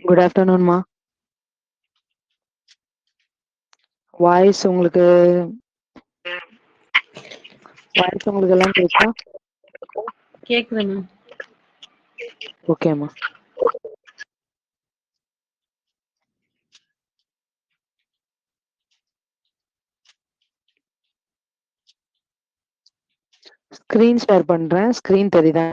Good ஆஃப்டர்நூன்மா. Voice உங்களுக்கு எல்லாம் கேட்குதா? கேக்குதுமா. ஓகேம்மா. ஸ்கிரீன் ஷேர் பண்றேன். ஸ்கிரீன் தெரியுதா?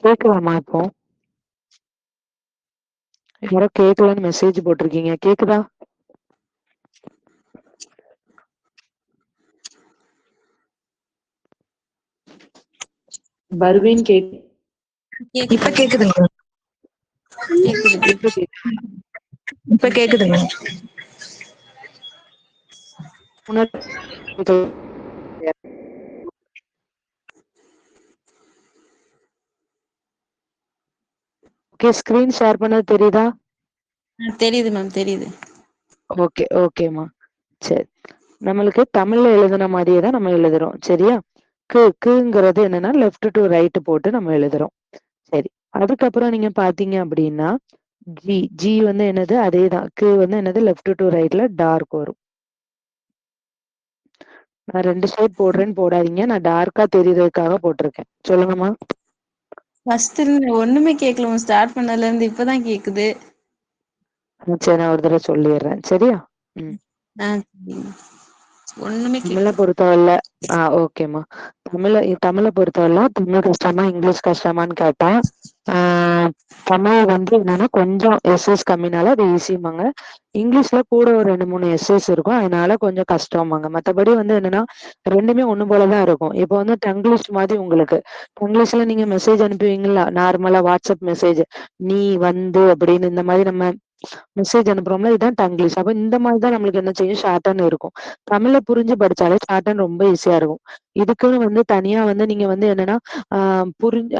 கேட்கலாமா? இப்போ யாரோ கேட்கலன்னு மெசேஜ் போட்டிருக்கீங்க. கேக்குதா? பர்வீன் இப்ப கேக்குதுங்க. இப்ப கேக்குதுங்க. ஓகே, ஸ்கிரீன் ஷேர் பண்ணது தெரியுதா? தெரியுது மேம், தெரியுது. ஓகே ஓகேம்மா. சரி, நம்மளுக்கு தமிழ்ல எழுதுன மாதிரியே தான் நம்ம எழுதுறோம். சரியா? குங்கிறது என்னன்னா லெஃப்ட் டு ரைட் போட்டு நம்ம எழுதுறோம். சரி, அதுக்கப்புறம் நீங்க பாத்தீங்க அப்படின்னா ஜி வந்து என்னது? அதேதான். வந்து என்னது? லெஃப்ட் டு ரைட்ல டார்க் வரும். நான் 2 சைட் போடுறேன்னு போடாதீங்க. நான் டார்க்கா தெரியறதுக்காக போட்டிருக்கேன். சொல்லுங்கம்மா. ஃபர்ஸ்ட் ஒண்ணுமே கேட்கல, ஸ்டார்ட் பண்ணதுல இருந்து இப்பதான் கேக்குது. சரி, நான் ஒரு தடவை சொல்லிடுறேன். சரியா? ஒண்ணுமே தமிழை பொறுத்தவரை ஓகேம்மா. தமிழை பொறுத்தவரை தமிழ் கஷ்டமா இங்கிலீஷ் கஷ்டமான்னு கேட்டா தமிழ் வந்து என்னன்னா கொஞ்சம் எஸ்எஸ் கம்மினால அது ஈஸிமாங்க. இங்கிலீஷ்ல கூட ஒரு 2-3 எஸ்எஸ் இருக்கும், அதனால கொஞ்சம் கஷ்டமாங்க. மற்றபடி வந்து என்னன்னா ரெண்டுமே ஒண்ணு போலதான் இருக்கும். இப்போ வந்து டங்கிலீஷ் மாதிரி உங்களுக்கு டங்கிலீஷ்ல நீங்க மெசேஜ் அனுப்புவீங்களா? நார்மலா வாட்ஸ்அப் மெசேஜ் நீ வந்து அப்படின்னு இந்த மாதிரி நம்ம மெசேஜ் அனுப்புறோம்ல, இதுதான் டங்கிலீஷ். அப்ப இந்த மாதிரிதான் நம்மளுக்கு என்ன செய்யும்? ஷார்ட்டன் இருக்கும். தமிழை புரிஞ்சு படிச்சாலே ஷார்ட்டன் ரொம்ப ஈஸியா இருக்கும். இதுக்குன்னு வந்து தனியா வந்து நீங்க வந்து என்னன்னா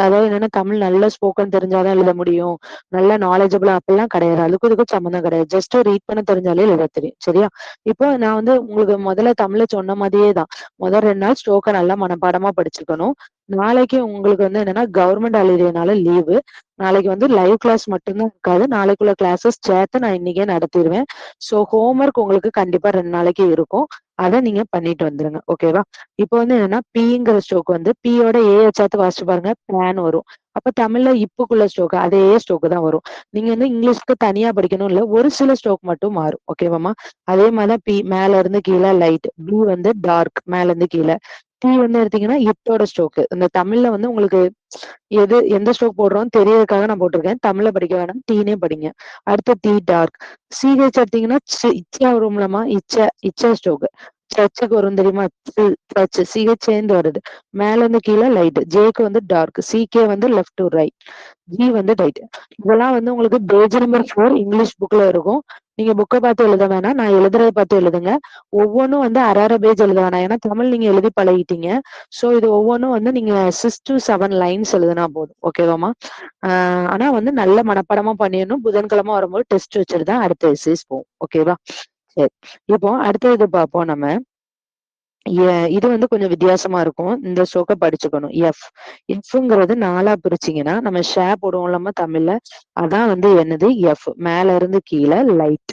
அதாவது என்னன்னா தமிழ் நல்ல ஸ்போக்கன் தெரிஞ்சாதான் எழுத முடியும், நல்ல நாலேஜபிளா அப்படிலாம் கிடையாது. அதுக்கும் இதுக்கும் சம்மந்தம் கிடையாது. ஜஸ்ட் ரீட் பண்ண தெரிஞ்சாலே எழுத தெரியும். சரியா? இப்போ நான் வந்து உங்களுக்கு முதல்ல தமிழ்ல சொன்ன மாதிரியே தான். முதல் 2 நாள் ஸ்டோக்கை நல்லா மனப்பாடமா படிச்சுக்கணும். நாளைக்கு உங்களுக்கு வந்து என்னன்னா கவர்மெண்ட் ஹாலிடேனால லீவு. நாளைக்கு வந்து லைவ் கிளாஸ் மட்டும்தான் இருக்காது. நாளைக்குள்ள கிளாஸஸ் சேர்த்து நான் இன்னைக்கே நடத்திடுவேன். ஸோ ஹோம்ஒர்க் உங்களுக்கு கண்டிப்பா 2 நாளைக்கு இருக்கும். அதை நீங்க பண்ணிட்டு வந்துருங்க. ஓகேவா? இப்போ வந்து என்னன்னா பீங்கிற ஸ்ட்ரோக் வந்து பீயோட ஏ வச்சாத்து வாசிச்சு பாருங்க, பிளான் வரும். அப்ப தமிழ்ல இப்புக்குள்ள ஸ்ட்ரோக் அதே ஸ்ட்ரோக் தான் வரும். நீங்க வந்து இங்கிலீஷ்க்கு தனியா படிக்கணும் இல்ல, ஒரு சில ஸ்ட்ரோக் மட்டும் மாறும். ஓகேவாமா? அதே மாதிரிதான் பி மேல இருந்து கீழே லைட், பி வந்து டார்க் மேல இருந்து கீழே, டி வந்து எடுத்தீங்கன்னா இட்டோட ஸ்ட்ரோக். இந்த தமிழ்ல வந்து உங்களுக்கு எந்த ஸ்ட்ரோக் போடுறோம்னு தெரியறதுக்காக நான் போட்டிருக்கேன். தமிழ்ல படிக்க வேணாம், டீனே படிங்க. அடுத்து டி டார்க். சிஹெச் எடுத்தீங்கன்னா இச்சா வரும்லமா, இச்சா ஸ்ட்ரோக். சர்ச்சுக்கு வரும் தெரியுமா, சிஹெச் சேர்ந்து வருது. மேல இருந்து கீழே லைட், ஜேக்கு வந்து டார்க், சிகே வந்து லெஃப்ட் டு ரைட், ஜி வந்து ரைட். இதெல்லாம் வந்து உங்களுக்கு பேஜ் நம்பர் 4 இங்கிலீஷ் புக்ல இருக்கும். நீங்க புக்கை பார்த்து எழுத வேணாம், நான் எழுதுறத பார்த்து எழுதுங்க. ஒவ்வொன்றும் வந்து அரை பேஜ் எழுத வேணாம், ஏன்னா தமிழ் நீங்க எழுதி பழகிட்டீங்க. சோ இது ஒவ்வொன்றும் வந்து நீங்க 6 to 7 லைன்ஸ் எழுதுனா போதும். ஓகேவாமா? ஆனா வந்து நல்ல மனப்பாடமா பண்ணிடணும். புதன்கிழமை வரும்போது டெஸ்ட் வச்சுட்டு தான் அடுத்த எஸ்ஏஸ் போகும். ஓகேவா? சரி, இப்போ அடுத்த இது பார்ப்போம் நம்ம. இது வந்து கொஞ்சம் வித்தியாசமா இருக்கும். இந்த ஸ்ட்ரோக்கை படிச்சுக்கணும். எஃப்ங்கிறது 4ஆ பிரிச்சிங்கன்னா நம்ம ஷே போடுவோம்லமா தமிழ்ல, அதான் வந்து என்னது எஃப், மேல இருந்து கீழே லைட்.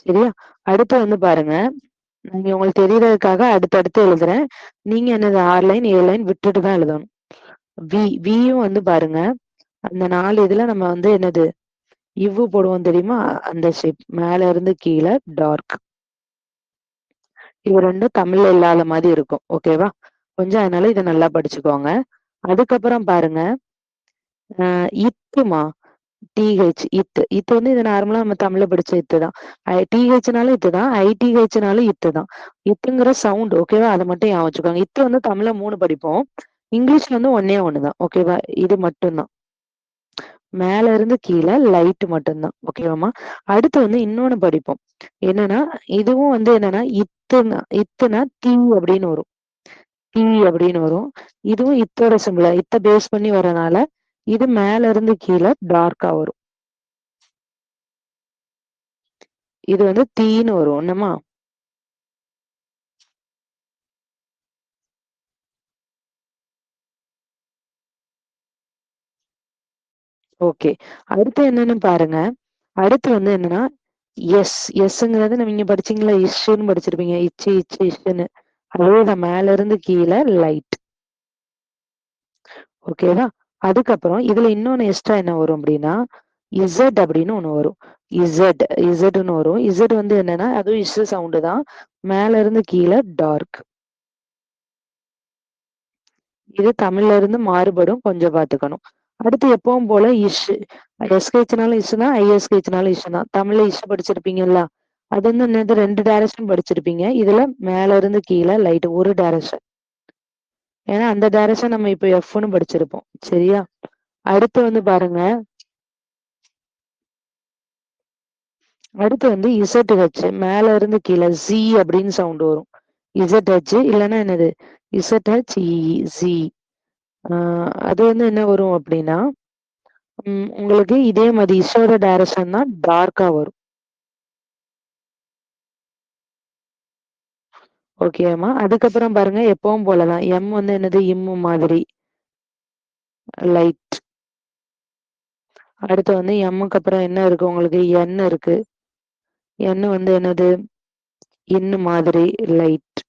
சரியா? அடுத்து வந்து பாருங்க, நீங்க உங்களுக்கு தெரியறதுக்காக அடுத்தடுத்து எழுதுறேன். நீங்க என்னது 6 லைன் 7 லைன் விட்டுட்டு தான் எழுதணும். வியும் வந்து பாருங்க, அந்த 4 இதுல நம்ம வந்து என்னது இவ்வு போடுவோம் தெரியுமா, அந்த ஷேப் மேல இருந்து கீழே டார்க். இது ரெண்டும் தமிழ்ல இல்லாத மாதிரி இருக்கும். ஓகேவா? கொஞ்சம் அதனால இதை நல்லா படிச்சுக்கோங்க. அதுக்கப்புறம் பாருங்க, இத்துமா, டிஹெச் இத்து. இத்து வந்து இது நார்மலா நம்ம தமிழ்ல படிச்ச இத்து தான். டிஹெச்னாலும் இத்து தான், ஐடிஹெச்னாலும் இத்து தான். இத்துங்கிற சவுண்ட். ஓகேவா? அதை மட்டும் ஞாபகம் வச்சுக்கோங்க. இத்து வந்து தமிழ்ல 3 படிப்போம், இங்கிலீஷ்ல வந்து ஒன்னே ஒண்ணுதான். ஓகேவா? இது மட்டும்தான், மேல இருந்து கீழே லைட் மட்டும்தான். ஓகேவாமா? அடுத்து வந்து இன்னொன்னு படிப்போம். என்னன்னா இதுவும் வந்து என்னன்னா இத்துனா தீ அப்படின்னு வரும். தீ அப்படின்னு வரும். இதுவும் இத்தோட சிம்பிளா இத்த பேஸ் பண்ணி வரனால இது மேல இருந்து கீழே டார்க்கா வரும். இது வந்து தீன்னு வரும். என்னமா? ஓகே, அடுத்து என்னன்னு பாருங்க. அடுத்து வந்து என்னன்னா எஸ்ங்கிறது நம்ம இங்க படிச்சீங்களா, இஷ்ன்னு படிச்சிருப்பீங்க, இஷ்ன்னு. அதேதான், மேல இருந்து கீழே லைட். ஓகேவா? அதுக்கப்புறம் இதுல இன்னொன்னு எக்ஸ்ட்ரா என்ன வரும் அப்படின்னா, இசட் அப்படின்னு ஒண்ணு வரும். இசட்னு வரும். இசட் வந்து என்னன்னா அதுவும் இஸ் சவுண்டு தான், மேல இருந்து கீழே டார்க். இது தமிழ்ல இருந்து மாறுபடும், கொஞ்சம் பாத்துக்கணும். அடுத்து எப்பவும் போல எஸ்கேச்னாலும் இஷ் தான், ஐஎஸ்கேச்னாலும் இஷ் தான். தமிழ்ல இஷ் படிச்சிருப்பீங்கல்ல, அது வந்து என்னது 2 டைரக்ஷன் படிச்சிருப்பீங்க. இதுல மேல இருந்து கீழே லைட் ஒரு டைரக்ஷன். ஏன்னா அந்த டைரக்ஷன் நம்ம இப்ப எஃப்னு படிச்சிருப்போம். சரியா? அடுத்து வந்து பாருங்க, அடுத்து வந்து இசட்ஹெச், மேல இருந்து கீழே ஜி அப்படின்னு சவுண்ட் வரும். இசட்ஹெச் இல்லைன்னா என்னது இசட்ஹெச் ஜி. அது வந்து என்ன வரும் அப்படின்னா, உங்களுக்கு இதே மாதிரி இஷோட டைரக்ஷன் தான் டார்க்கா வரும். ஓகேமா? அதுக்கப்புறம் பாருங்க, எப்பவும் போலதான் எம் வந்து என்னது இம்மு மாதிரி லைட். அடுத்து வந்து எம்முக்கு அப்புறம் என்ன இருக்கு உங்களுக்கு, என் இருக்கு. என் வந்து என்னது இன்னு மாதிரி லைட்.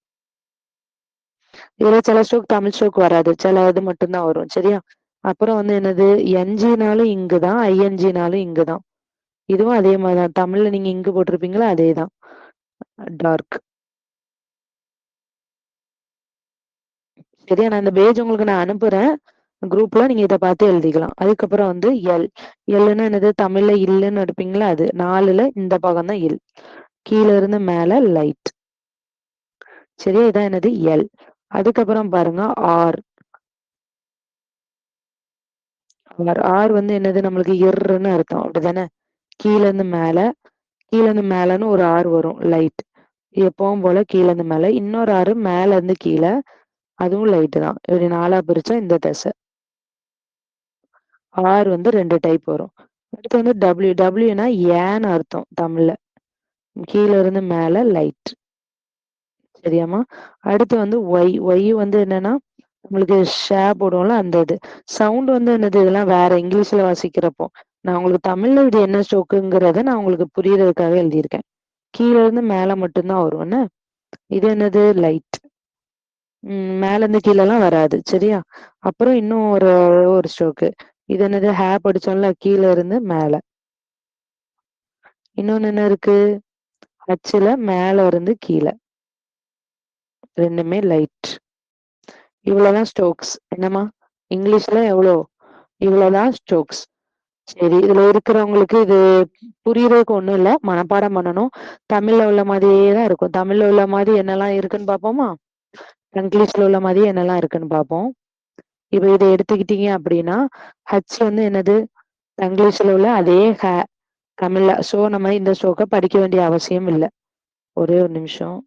இதுல சில ஸ்ட்ரோக் தமிழ் ஸ்ட்ரோக் வராது, சில இது மட்டும்தான் வரும். சரியா? அப்புறம் வந்து என்னது என்ஜினாலும் இங்குதான், ஐஎன்ஜினாலும் இங்குதான். இதுவும் அதே மாதிரிதான், தமிழ்ல நீங்க இங்கு போட்டிருப்பீங்களா அதேதான், டார்க். சரியா? நான் இந்த பேஜ் உங்களுக்கு நான் அனுப்புறேன் குரூப்ல, நீங்க இதை பார்த்து எழுதிக்கலாம். அதுக்கப்புறம் வந்து எல்லுன்னா என்னது தமிழ்ல இல்லுன்னு எடுப்பீங்களா, அது 4ல இந்த பாகம் தான் எல், கீழே இருந்து மேல லைட். சரியா? இதான் என்னது எல். அதுக்கப்புறம் பாருங்க ஆர். ஆர் வந்து என்னது நம்மளுக்கு எர்ன்னு அர்த்தம், அப்படிதானே? கீழே இருந்து மேலன்னு ஒரு ஆறு வரும் லைட். எப்பவும் போல கீழே இருந்து மேல இன்னொரு ஆறு, மேல இருந்து கீழே அதுவும் லைட் தான். இப்படி 4ஆ பிரிச்சா இந்த தசை. ஆர் வந்து 2 டைப் வரும். அடுத்து வந்து டபிள்யூனா ஏன்னு அர்த்தம் தமிழ்ல, கீழே இருந்து மேல லைட். சரியாமா? அடுத்து வந்து ஒய் வந்து என்னன்னா உங்களுக்கு ஷே போடுவோம்ல, அந்த இது சவுண்ட் வந்து என்னது, இதெல்லாம் வேற இங்கிலீஷ்ல வாசிக்கிறப்போ. நான் உங்களுக்கு தமிழ்ல இது என்ன ஸ்ட்ரோக்குங்கிறத நான் உங்களுக்கு புரியறதுக்காக எழுதியிருக்கேன். கீழே இருந்து மேல மட்டும்தான் வரும் என்ன. இது என்னது லைட். மேல இருந்து கீழே எல்லாம் வராது சரியா. அப்புறம் இன்னும் ஒரு ஸ்ட்ரோக்கு. இது என்னது படிச்சோம்ல கீழே இருந்து மேல. இன்னொன்னு என்ன இருக்கு, ஹச்ல மேல இருந்து கீழே, ரெண்டுமே லைட். இவ்வளவுதான் ஸ்ட்ரோக்ஸ். என்னம்மா இங்கிலீஷ்ல எவ்வளோ, இவ்வளவுதான் ஸ்ட்ரோக்ஸ். சரி, இதுல இருக்கிறவங்களுக்கு இது புரியறதுக்கு ஒண்ணும் இல்ல, மனப்பாடம் பண்ணணும். தமிழ்ல உள்ள மாதிரியே தான் இருக்கும். தமிழ்ல உள்ள மாதிரி என்னெல்லாம் இருக்குன்னு பாப்போமா, இங்கிலீஷ்ல உள்ள மாதிரி என்னெல்லாம் இருக்குன்னு பார்ப்போம். இப்ப இதை எடுத்துக்கிட்டீங்க அப்படின்னா ஹச் வந்து என்னது, இங்கிலீஷ்ல உள்ள அதே தமிழ்ல. சோ நம்ம இந்த ஸ்ட்ரோக்கை படிக்க வேண்டிய அவசியம் இல்லை. ஒரே ஒரு நிமிஷம்.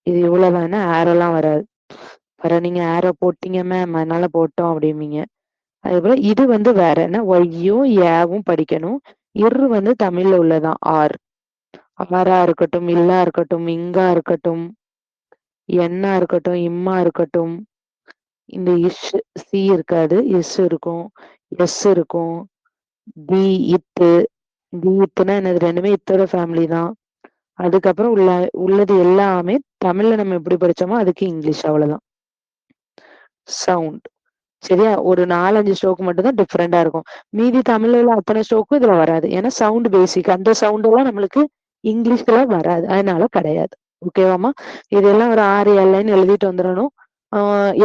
இது இவ்வளவுதானே, ஆரோலாம் வராது. வர நீங்க ஆரோ போட்டீங்க மேம் அதனால போட்டோம் அப்படிம்பீங்க. அதே போல இது வந்து வேற என்ன, ஒய்யும் ஏவும் படிக்கணும். இரு வந்து தமிழ்ல உள்ளதான் ஆர். ஆரா இருக்கட்டும், இல்லா இருக்கட்டும், இங்கா இருக்கட்டும், என்னா இருக்கட்டும், இம்மா இருக்கட்டும். இந்த இஷ் சி இருக்காது, இஸ் இருக்கும், எஸ் இருக்கும், தி இத்து. தி இத்துனா என்னது, ரெண்டுமே இத்தோட ஃபேமிலி தான். அதுக்கப்புறம் உள்ளது எல்லாமே தமிழ்ல நம்ம எப்படி படிச்சோமோ அதுக்கு இங்கிலீஷ், அவ்வளவுதான். சவுண்ட் சரியா, ஒரு 4-5 ஸ்ட்ரோக் மட்டும் தான் டிஃப்ரெண்டா இருக்கும். மீதி தமிழ்ல உள்ள அத்தனை ஸ்ட்ரோக்கும் இதுல வராது. ஏன்னா சவுண்ட் பேசிக், அந்த சவுண்ட் எல்லாம் நம்மளுக்கு இங்கிலீஷ்ல வராது, அதனால கிடையாது. ஓகேவாமா. இதெல்லாம் ஒரு 6-7 லைன் எழுதிட்டு வந்துடணும்.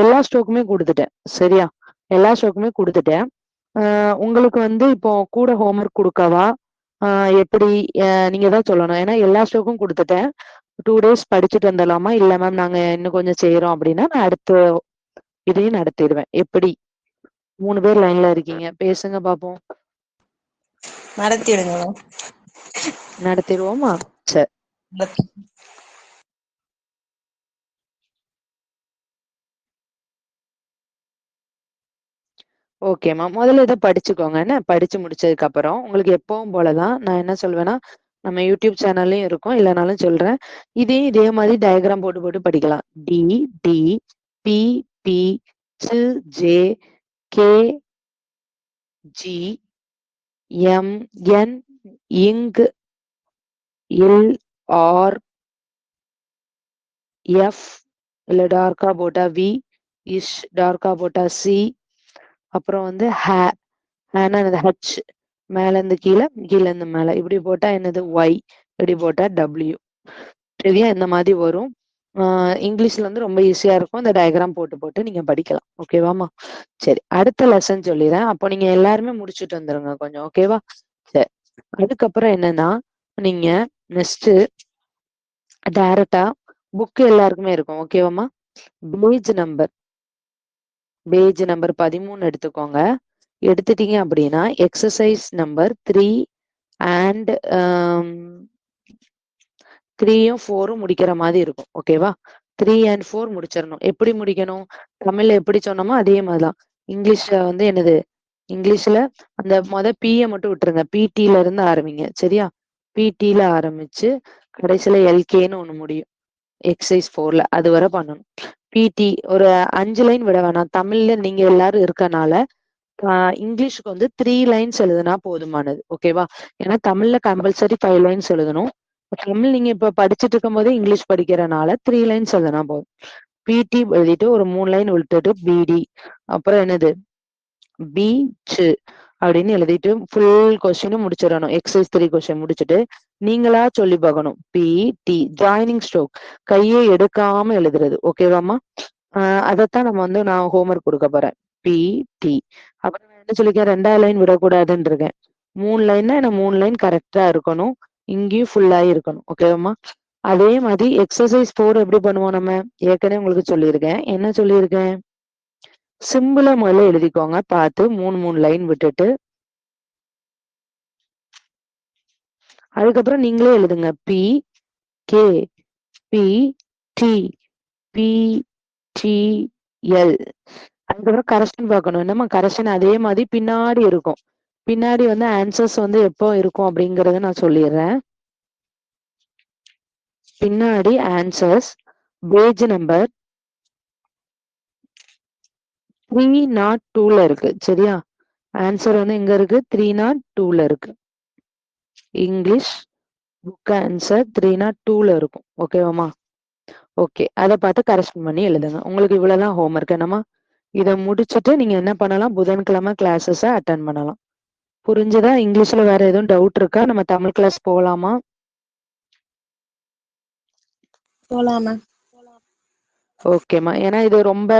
எல்லா ஸ்ட்ரோக்குமே கொடுத்துட்டேன் சரியா, எல்லா ஸ்ட்ரோக்குமே கொடுத்துட்டேன். உங்களுக்கு வந்து இப்போ கூட ஹோம்ஒர்க் கொடுக்கவா, எப்படி, நீங்க தான் சொல்லணும். ஏன்னா எல்லா ஸ்ட்ரோக்கும் கொடுத்துட்டேன். 2 days படிச்சுட்டு வந்துடலாமா, இல்ல மேம் நாங்க இன்னும் கொஞ்சம் செய்யறோம் அப்படின்னா நான் அடுத்த இதையும் நடத்திடுவேன். எப்படி, 3 பேர் லைன்ல இருக்கீங்க, பேசுங்க பாப்போம். நடத்திடுங்க. நடத்திடுவோமா, சரி. ஓகேம்மா, முதல்ல இதை படிச்சுக்கோங்க. என்ன படிச்சு முடிச்சதுக்கு அப்புறம் உங்களுக்கு எப்பவும் போலதான் நான் என்ன சொல்வேன்னா, நம்ம யூடியூப் சேனல்லையும் இருக்கும், இல்லைனாலும் சொல்றேன். இதே மாதிரி டயக்ராம் போட்டு போட்டு படிக்கலாம். T D, P B, C J, K G, M N, இங், இல், ஆர், எஃப் இல்ல டார்க்கா போட்டா வி, இஷ் டார்க்கா போட்டா சி, அப்புறம் வந்து ஹச் மேல இருந்து கீழே, கீழே இருந்து மேல, இப்படி போட்டா என்னது ஒய், இப்படி போட்டா டபிள்யூ. சரியா, இந்த மாதிரி வரும். இங்கிலீஷ்ல வந்து ரொம்ப ஈஸியா இருக்கும். இந்த டயக்ராம் போட்டு போட்டு நீங்க படிக்கலாம். ஓகேவாமா. சரி, அடுத்த லெசன் சொல்லிடுறேன். அப்போ நீங்க எல்லாருமே முடிச்சுட்டு வந்துருங்க கொஞ்சம். ஓகேவா. சரி, அதுக்கப்புறம் என்னன்னா, நீங்க நெக்ஸ்ட் டைரக்டா புக் எல்லாருக்குமே இருக்கும். ஓகேவாமா. பேஜ் நம்பர் 13 எடுத்துக்கோங்க. எடுத்துட்டீங்க அப்படின்னா எக்ஸசைஸ் நம்பர் 3 அண்ட் 3யும் 4ம் முடிக்கிற மாதிரி இருக்கும். ஓகேவா. 3 and 4 முடிச்சிடணும். எப்படி முடிக்கணும், தமிழ்ல எப்படி சொன்னோமோ அதே மாதிரிதான். இங்கிலீஷ்ல வந்து என்னது, இங்கிலீஷ்ல அந்த பிய மட்டும் விட்டுருங்க, பிடில இருந்து ஆரம்பிங்க சரியா. பிடில ஆரம்பிச்சு கடைசியில எல்கேன்னு ஒண்ணு முடியும் எக்ஸசைஸ் 4ல, அது வரை பண்ணணும். பிடி ஒரு 5 லைன் விட வேணாம். தமிழ்ல நீங்க எல்லாரும் இருக்கனால இங்கிலீஷுக்கு வந்து 3 லைன்ஸ் எழுதுனா போதுமானது. ஓகேவா. ஏன்னா தமிழ்ல கம்பல்சரி 5 லைன்ஸ் எழுதணும். தமிழ் நீங்க இப்ப படிச்சுட்டு இருக்கும் போதே இங்கிலீஷ் படிக்கிறனால 3 லைன்ஸ் எழுதுனா போதும். பிடி எழுதிட்டு ஒரு 3 லைன் விட்டுட்டு பிடி, அப்புறம் என்னது பீச் அப்படின்னு எழுதிட்டு ஃபுல் கொஸ்டினும் முடிச்சிடணும். எக்ஸசைஸ் 3 கொஸ்டின் முடிச்சுட்டு நீங்களா சொல்லி பார்க்கணும். பிடி ஜாயினிங் ஸ்ட்ரோக், கையை எடுக்காம எழுதுறது. ஓகேவாமா. அதைத்தான் நம்ம வந்து நான் ஹோம்ஒர்க் கொடுக்க போறேன். பிடி அப்புறம் நான் என்ன சொல்லிருக்கேன், 2வது லைன் விடக்கூடாதுன்னு இருக்கேன். 3 லைன்னா என்ன, 3 லைன் கரெக்டா இருக்கணும். இங்கேயும் ஃபுல்லாகி இருக்கணும். ஓகேவாமா. அதே மாதிரி எக்ஸசைஸ் 4 எப்படி பண்ணுவோம், நம்ம ஏற்கனவே உங்களுக்கு சொல்லியிருக்கேன். என்ன சொல்லியிருக்கேன், சிம்பிளா முதல்ல எழுதிக்கோங்க பார்த்து, 3 லைன் விட்டுட்டு அதுக்கப்புறம் நீங்களே எழுதுங்க. P K P T P T L. அதுக்கப்புறம் கரெக்ஷன் பார்க்கணும். என்னமா கரெக்ஷன் அதே மாதிரி பின்னாடி இருக்கும். பின்னாடி வந்து ஆன்சர்ஸ் வந்து எப்போ இருக்கும் அப்படிங்கறத நான் சொல்லிடுறேன். பின்னாடி ஆன்சர்ஸ் பேஜ் நம்பர் 302ல இருக்கு சரியா. ஆன்சர் வந்து எங்க இருக்கு, 302ல இருக்கு. இங்கிலீஷ் புக் ஆன்சர் 302ல இருக்கும். ஓகேவாமா? ஓகே. அதை பார்த்து கரெக்ஷன் பண்ணி எழுதுங்க. உங்களுக்கு இவ்வளவுதான் ஹோம்ஒர்க் என்னமா? இதை முடிச்சுட்டு நீங்க என்ன பண்ணலாம்? புதன்கிழமை கிளாஸஸ் அட்டன் பண்ணலாம். புரிஞ்சுதா? இங்கிலீஷ்ல வேற எதுவும் டவுட் இருக்கா? நம்ம தமிழ் கிளாஸ் போகலாமா? போலாமா? ஓகேமா. ஏன்னா இது ரொம்ப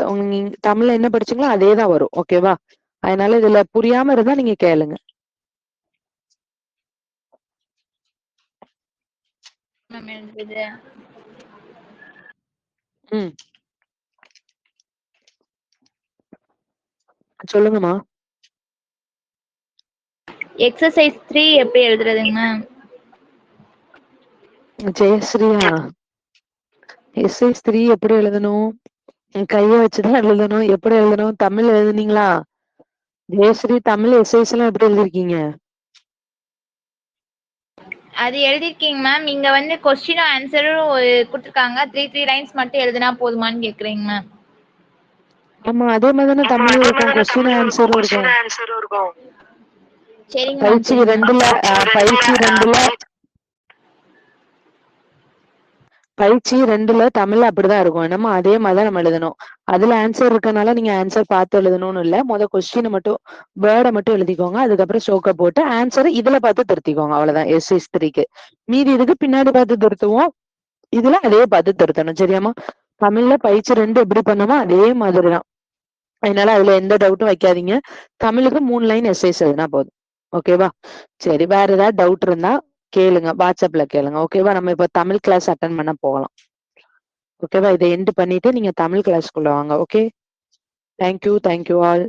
தமிழ்ல என்ன படிச்சீங்களோ அதே தான் வரும். ஓகேவா? அதனால இதுல புரியாம இருந்தா நீங்க கேளுங்க. ம் சொல்லுங்கம்மா. எக்ஸசைஸ் 3 எப்படி எழுதுறதுங்க மேம்? ஜெயஸ்ரீயா, எஸ்ஐஸ் 3 எப்படி எழுதணும்? கைய வச்சுதான் எழுதணும். எப்படி எழுதணும்? தமிழ் எழுதுனீங்களா? ஜெயஸ்ரீ, தமிழ் எஸ்ஐஸ் எல்லாம் எப்படி எழுதிருக்கீங்க? அது எழுதிருக்கீங்க மேம். இங்க வந்து கொஸ்டினும் ஆன்சரும் கொடுத்துருக்காங்க. 3 லைன்ஸ் மட்டும் எழுதுனா போதுமான்னு கேக்குறீங்க மேம். ஆமா, அதே மாதிரி தானே தமிழும் இருக்கும். கொஸ்டின் ஆன்சரும் இருக்கும். சரிங்க மேம். பயிற்சி 2ல பயிற்சி 2ல தமிழ் அப்படிதான் இருக்கும். என்னமோ அதே மாதிரிதான் நம்ம எழுதணும். அதுல ஆன்சர் இருக்கனால நீங்க ஆன்சர் பார்த்து எழுதணும்னு இல்ல. கொஸ்டினை மட்டும் வேர்டை மட்டும் எழுதிக்கோங்க. அதுக்கப்புறம் ஷோக்க போட்டு ஆன்சர் இதுல பார்த்து திருத்திக்கோங்க. அவ்வளவுதான் எஸ்எஸ் 3க்கு. மீதி இதுக்கு பின்னாடி பார்த்து திருத்துவோம். இதுல அதே பார்த்து திருத்தணும். சரியாமா? தமிழ்ல பயிற்சி 2 எப்படி பண்ணுமோ அதே மாதிரிதான். அதனால அதுல எந்த டவுட்டும் வைக்காதீங்க. தமிழுக்கு 3 லைன் எஸ்ஐஸ் எழுதினா போதும். ஓகேவா? சரி, வேற ஏதாவது டவுட் இருந்தா கேளுங்க. வாட்ஸ்அப்ல கேளுங்க. ஓகேவா? நம்ம இப்ப தமிழ் கிளாஸ் அட்டன் பண்ண போகலாம். ஓகேவா? இதை எண்ட் பண்ணிட்டு நீங்க தமிழ் கிளாஸ்க்குள்ள வாங்க. Okay, thank you all.